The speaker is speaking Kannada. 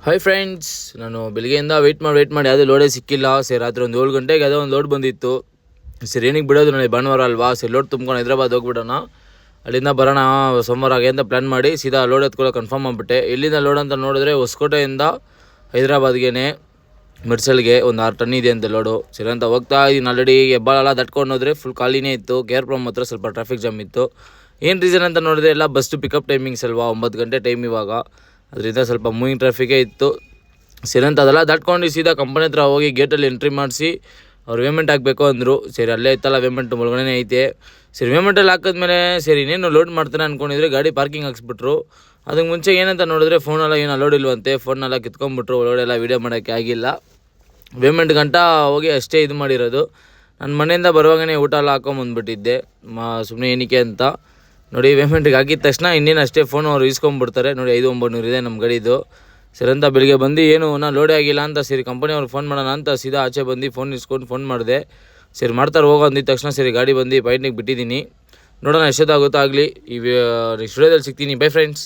ಹಾಯ್ ಫ್ರೆಂಡ್ಸ್, ನಾನು ಬೆಳಗ್ಗೆಯಿಂದ ವೆಯ್ಟ್ ಮಾಡಿ ಯಾವುದೇ ಲೋಡೇ ಸಿಕ್ಕಿಲ್ಲ. ಸರಿ ರಾತ್ರಿ ಒಂದು 7 ಗಂಟೆಗೆ ಯಾವುದೋ ಒಂದು ಲೋಡ್ ಬಂದಿತ್ತು. ಸರಿ ಏನಕ್ಕೆ ಬಿಡೋದು, ನನಗೆ ಭಾನುವಾರ ಅಲ್ವಾ, ಸರಿ ಲೋಡ್ ತುಂಬ್ಕೊಂಡು ಹೈದ್ರಾಬಾದ್ ಹೋಗ್ಬಿಡೋಣ, ಅಲ್ಲಿಂದ ಬರೋಣ ಸೋಮವಾರ ಹಾಗೆ ಅಂತ ಪ್ಲ್ಯಾನ್ ಮಾಡಿ ಸೀದಾ ಲೋಡ್ ಎತ್ಕೊಳ್ಳೋ ಕನ್ಫರ್ಮ್ ಮಾಡಿಬಿಟ್ಟೆ. ಎಲ್ಲಿಂದ ಲೋಡ್ ಅಂತ ನೋಡಿದ್ರೆ ಹೊಸಕೋಟೆಯಿಂದ ಹೈದ್ರಾಬಾದ್ಗೆ ಮೆಡ್ಸಲ್ಗೆ ಒಂದು 6 ಟನ್ ಇದೆ ಅಂತ ಲೋಡು. ಸರಿ ಅಂತ ಹೋಗ್ತಾ ಇದ್ದೀನಿ. ಆಲ್ರೆಡಿ ಹೆಬ್ಬಾಳೆಲ್ಲ ದಟ್ಕೊಂಡು ಹೋದರೆ ಫುಲ್ ಖಾಲಿನೇ ಇತ್ತು. ಕೇರ್ಪುರಂ ಹತ್ರ ಸ್ವಲ್ಪ ಟ್ರಾಫಿಕ್ ಜಾಮ್ ಇತ್ತು. ಏನು ರೀಸನ್ ಅಂತ ನೋಡಿದ್ರೆ ಎಲ್ಲ ಬಸ್ಸು ಪಿಕಪ್ ಟೈಮಿಂಗ್ಸ್ ಅಲ್ವಾ, 9 ಗಂಟೆ ಟೈಮ್ ಇವಾಗ, ಅದರಿಂದ ಸ್ವಲ್ಪ ಮೂವಿಂಗ್ ಟ್ರಾಫಿಕೇ ಇತ್ತು. ಸರಿ ಅಂತ ಅದೆಲ್ಲ ದಾಟ್ಕೊಂಡು ಸೀದಾ ಕಂಪನಿ ಹತ್ರ ಹೋಗಿ ಗೇಟಲ್ಲಿ ಎಂಟ್ರಿ ಮಾಡಿಸಿ ಅವ್ರು ಪೇಮೆಂಟ್ ಹಾಕಬೇಕು ಅಂದರು. ಸರಿ ಅಲ್ಲೇ ಇತ್ತಲ್ಲ ಪೇಮೆಂಟ್ ಒಳಗಡೆ ಐತೆ. ಸರಿ ಪೇಮೆಂಟಲ್ಲಿ ಹಾಕಿದ್ಮೇಲೆ ಸರಿ ಇನ್ನೇನು ಲೋಡ್ ಮಾಡ್ತಾನೆ ಅಂದ್ಕೊಂಡಿದ್ರೆ ಗಾಡಿ ಪಾರ್ಕಿಂಗ್ ಹಾಕ್ಸ್ಬಿಟ್ರು. ಅದಕ್ಕೆ ಮುಂಚೆ ಏನಂತ ನೋಡಿದ್ರೆ ಫೋನೆಲ್ಲ ಏನು ಅಲೋಡ್ ಇಲ್ವಂತೆ. ಫೋನೆಲ್ಲ ಕಿತ್ಕೊಂಡ್ಬಿಟ್ರು, ಒಳಗಡೆ ವೀಡಿಯೋ ಮಾಡೋಕ್ಕೆ ಆಗಿಲ್ಲ. ಪೇಮೆಂಟ್ ಗಂಟ ಹೋಗಿ ಅಷ್ಟೇ ಇದು ಮಾಡಿರೋದು. ನನ್ನ ಮನೆಯಿಂದ ಬರುವಾಗನೇ ಊಟ ಎಲ್ಲ ಹಾಕೊಂಬಂದ್ಬಿಟ್ಟಿದ್ದೆ, ಸುಮ್ಮನೆ ಏನಕ್ಕೆ ಅಂತ. ನೋಡಿ ಪೇಮೆಂಟಿಗೆ ಹಾಕಿದ ತಕ್ಷಣ ಇನ್ನೇನು ಅಷ್ಟೇ ಫೋನ್ ಅವ್ರು ಇಸ್ಕೊಂಡ್ಬಿಡ್ತಾರೆ. ನೋಡಿ 5,900 ಇದೆ ನಮ್ಮ ಗಾಡಿದು. ಸರಿ ಅಂತ ಬೆಳಿಗ್ಗೆ ಬಂದು ಏನು ನಾನು ಲೋಡೇ ಆಗಿಲ್ಲ ಅಂತ ಸರಿ ಕಂಪನಿಯವ್ರಿಗೆ ಫೋನ್ ಮಾಡೋಣ ಅಂತ ಸೀದಾ ಆಚೆ ಬಂದು ಫೋನ್ ಇಸ್ಕೊಂಡು ಫೋನ್ ಮಾಡಿದೆ. ಸರಿ ಮಾಡ್ತಾರೆ ಹೋಗೋ ಅಂದಿದ್ದ ತಕ್ಷಣ ಸರಿ ಗಾಡಿ ಬಂದು ಪಾಯಿಂಟಿಗೆ ಬಿಟ್ಟಿದ್ದೀನಿ. ನೋಡೋಣ ಎಷ್ಟೊತ್ತಾಗುತ್ತೋ ಆಗಲಿ. ಈ ನೆಕ್ಸ್ಟ್ ವಿಡಿಯೋದಲ್ಲಿ ಸಿಗ್ತೀನಿ. By friends.